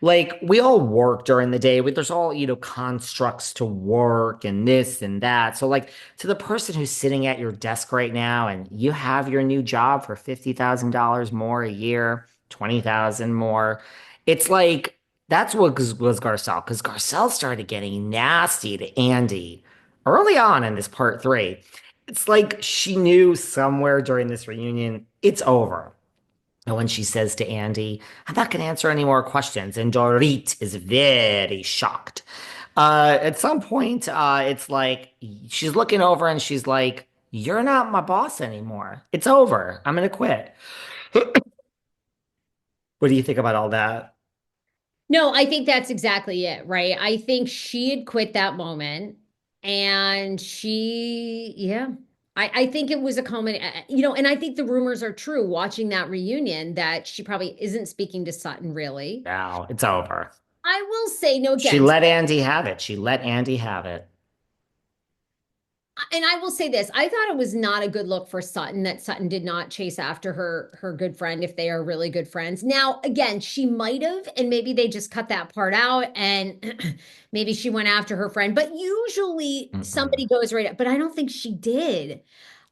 Like we all work during the day. There's all, constructs to work and this and that. So like to the person who's sitting at your desk right now and you have your new job for $50,000 more a year, 20,000 more. It's like that's what was Garcelle, because Garcelle started getting nasty to Andy early on in this part three. It's like she knew somewhere during this reunion, it's over. And when she says to Andy, I'm not going to answer any more questions, and Dorit is very shocked. At some point, it's like she's looking over and she's like, "You're not my boss anymore. It's over. I'm going to quit." What do you think about all that? No, I think that's exactly it, right? I think she had quit that moment and yeah. I think it was a common, and I think the rumors are true watching that reunion that she probably isn't speaking to Sutton really. Now it's over. I will say, no, She again, let Andy have it. She let Andy have it. and I will say this, I thought it was not a good look for Sutton that Sutton did not chase after her good friend if they are really good friends. Now, again, she might have, and maybe they just cut that part out and maybe she went after her friend, but usually Mm-mm. somebody goes right up, but I don't think she did.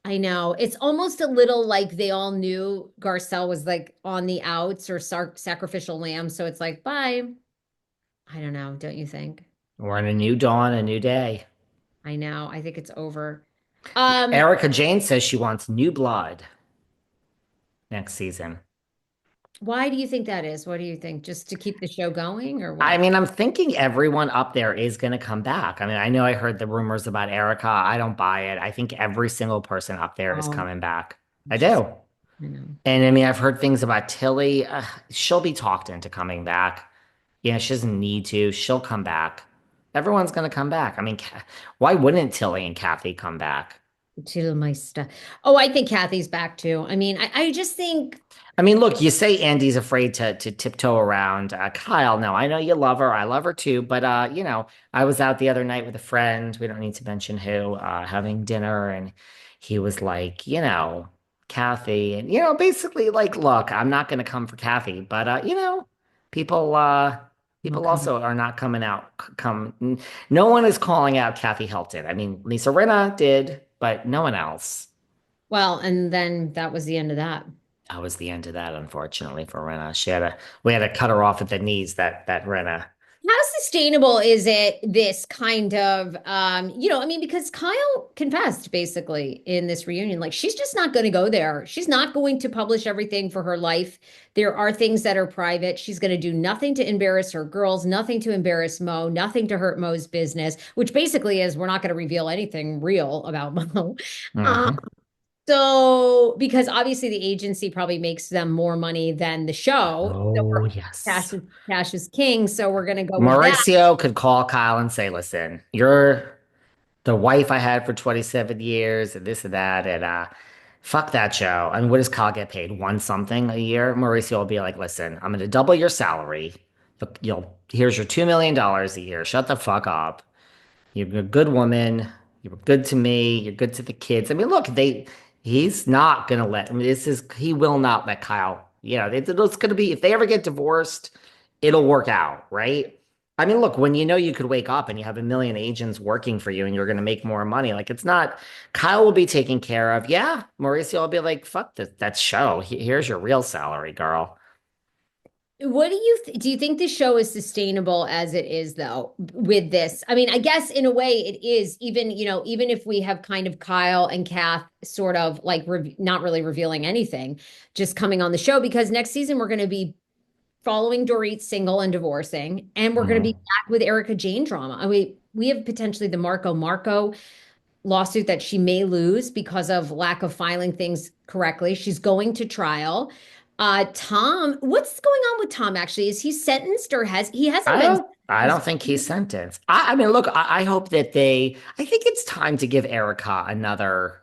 I know. It's almost a little like they all knew Garcelle was like on the outs or sacrificial lamb, so it's like, bye. I don't know, don't you think? We're in a new dawn, a new day. I know. I think it's over. Um, Erica Jane says she wants new blood next season. Why do you think that is? What do you think? Just to keep the show going or I what? mean, I'm thinking everyone up there is going to come back. I mean, I know I heard the rumors about Erica. I don't buy it. I think every single person up there is Oh, coming back. I she's, do. I know. And I mean, I've heard things about Tilly. She'll be talked into coming back. Yeah, she doesn't need to. She'll come back. Everyone's going to come back. I mean, why wouldn't Tilly and Kathy come back? Chillmeister. Oh, I think Kathy's back too. I mean, I just think, I mean, look, you say Andy's afraid to tiptoe around Kyle. No, I know you love her. I love her too. But I was out the other night with a friend. We don't need to mention who, having dinner, and he was like, Kathy, and basically like, look, I'm not going to come for Kathy, but people I'm people coming. also are not coming out. Come, no one is calling out Kathy Hilton. I mean, Lisa Rinna did, but no one else. Well, and then that was the end of that. That was the end of that, unfortunately, for Rena. We had to cut her off at the knees, that Rena. How sustainable is it, this kind of, I mean, because Kyle confessed basically in this reunion, like she's just not going to go there. She's not going to publish everything for her life. There are things that are private. She's going to do nothing to embarrass her girls, nothing to embarrass Mo, nothing to hurt Mo's business, which basically is we're not going to reveal anything real about Mo. Um, Hmm. so, because obviously the agency probably makes them more money than the show. So Oh, cash yes. is cash is king. So we're gonna go with that. Mauricio could call Kyle and say, listen, you're the wife I had for 27 years and this and that. And fuck that show. I mean, what does Kyle get paid? One something a year? Mauricio will be like, listen, I'm going to double your salary. Here's your $2 million a year. Shut the fuck up. You're a good woman. You're good to me. You're good to the kids. I mean, look, he's not gonna let. I mean, he will not let Kyle. It's gonna be if they ever get divorced, it'll work out, right? I mean, look, when you know you could wake up and you have a million agents working for you and you're gonna make more money, like it's not. Kyle will be taken care of. Yeah, Mauricio will be like, fuck that show. Here's your real salary, girl. What do you do you think the show is sustainable as it is though with this? I mean, I guess in a way it is, even, even if we have kind of Kyle and Kath sort of like not really revealing anything, just coming on the show because next season we're going to be following Dorit single and divorcing, and we're going to be Mhm. back with Erica Jane drama. I mean, we have potentially the Marco lawsuit that she may lose because of lack of filing things correctly. She's going to trial. Tom, what's going on with Tom actually? Is he sentenced or he hasn't been I don't sentenced? think he's sentenced. I mean, look, I hope that I think it's time to give Erica another,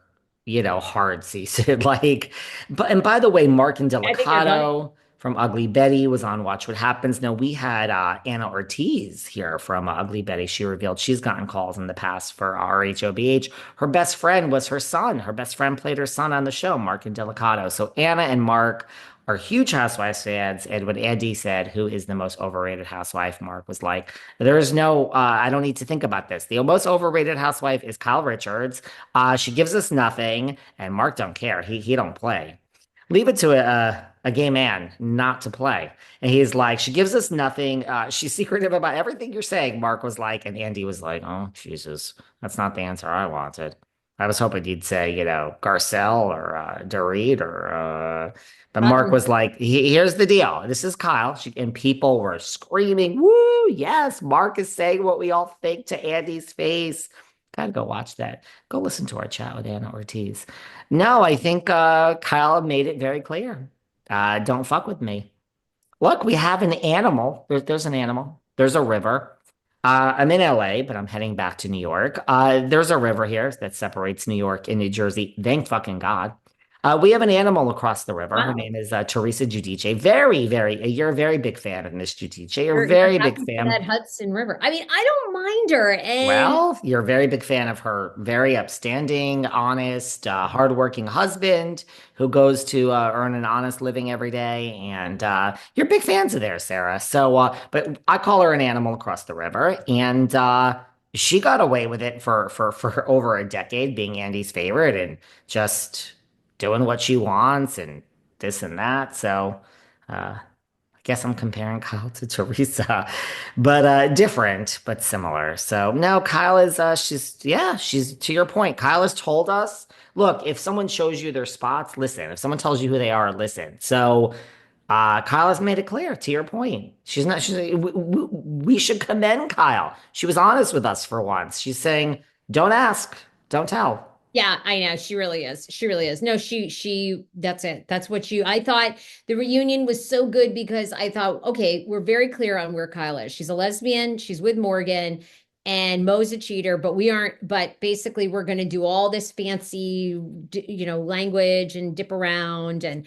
hard season. And by the way, Martin I think they're done. Delicato from Ugly Betty was on Watch What Happens. Now, we had Anna Ortiz here from Ugly Betty. She revealed she's gotten calls in the past for RHOBH. Her best friend was her son. Her best friend played her son on the show, Mark and Delicato. So Anna and Mark are huge Housewives fans. And when Andy said, "Who is the most overrated housewife?" Mark was like, "There is no, I don't need to think about this. The most overrated housewife is Kyle Richards. She gives us nothing, and Mark don't care. He don't play. Leave it to a gay man not to play." And he's like, "She gives us nothing. She's secretive about everything you're saying." Mark was like, and Andy was like, "Oh, Jesus, that's not the answer I wanted. I was hoping you'd say, Garcelle or Dorit or but Mark was like, Here's the deal. This is Kyle." And people were screaming, "Woo, yes, Mark is saying what we all think to Andy's face." Gotta go watch that. Go listen to our chat with Anna Ortiz. No, I think Kyle made it very clear. Don't fuck with me. Look, we have an animal. There's an animal. There's a river. I'm in LA, but I'm heading back to New York. There's a river here that separates New York and New Jersey. Thank fucking God. We have an animal across the river. Her Wow. name is Teresa Giudice. You're a very big fan of Miss Giudice. You're a You're very big happy for fan. that Hudson River. I mean, I don't mind her. And Well, you're a very big fan of her very upstanding, honest, hardworking husband who goes to earn an honest living every day. And you're big fans of theirs, Sarah. So, but I call her an animal across the river. And she got away with it for over a decade, being Andy's favorite and just doing what she wants and this and that. So, I guess I'm comparing Kyle to Teresa, but different, but similar. So no, Kyle is she's to your point. Kyle has told us, look, if someone shows you their spots, listen. If someone tells you who they are, listen. So Kyle has made it clear, to your point. We should commend Kyle. She was honest with us for once. She's saying, don't ask, don't tell. yeah, I know. She really is. She really is. No, that's it. That's what I thought the reunion was so good because I thought, okay, we're very clear on where Kyle is. She's a lesbian. She's with Morgan and Mo's a cheater, but we aren't, but basically we're going to do all this fancy, language and dip around. And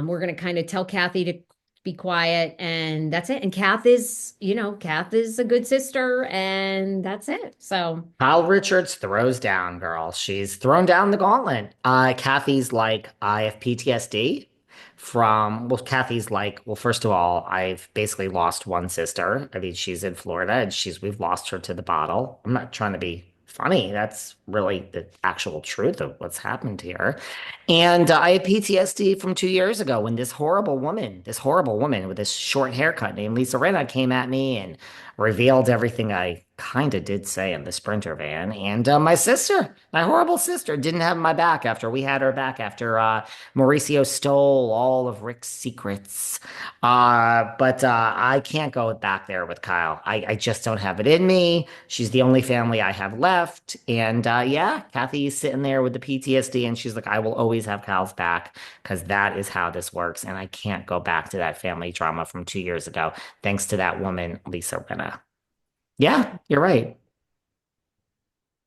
we're going to kind of tell Kathy to be quiet and that's it. And Kath is a good sister and that's it. So. Kyle Richards throws down, girl. She's thrown down the gauntlet. Kathy's like, I have PTSD Kathy's like, well, first of all, I've basically lost one sister. I mean, she's in Florida and we've lost her to the bottle. I'm not trying to be funny. That's really the actual truth of what's happened here. And I had PTSD from 2 years ago when this horrible woman with this short haircut named Lisa Rinna came at me and revealed everything I kind of did say in the Sprinter van. And my horrible sister, didn't have my back after we had her back after Mauricio stole all of Rick's secrets. But I can't go back there with Kyle. I just don't have it in me. She's the only family I have left. And yeah, Kathy's sitting there with the PTSD and she's like, I will always have Kyle's back because that is how this works. And I can't go back to that family drama from 2 years ago, thanks to that woman, Lisa Rinna. Yeah, you're right.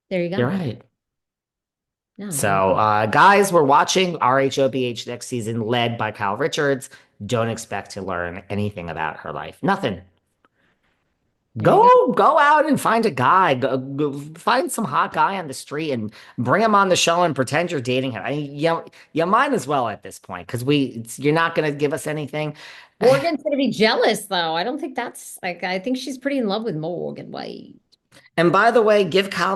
There you You're go. right. No, I So, guys, we're watching RHOBH next season, led by Kyle Richards. Don't expect to learn anything about her life. Nothing. there you go. Go out and find a guy. Go find some hot guy on the street and bring him on the show and pretend you're dating him. You might as well at this point because you're not going to give us anything. Morgan's gonna be jealous though. I don't think that's like I think she's pretty in love with Morgan White. And by the way, give Kyle the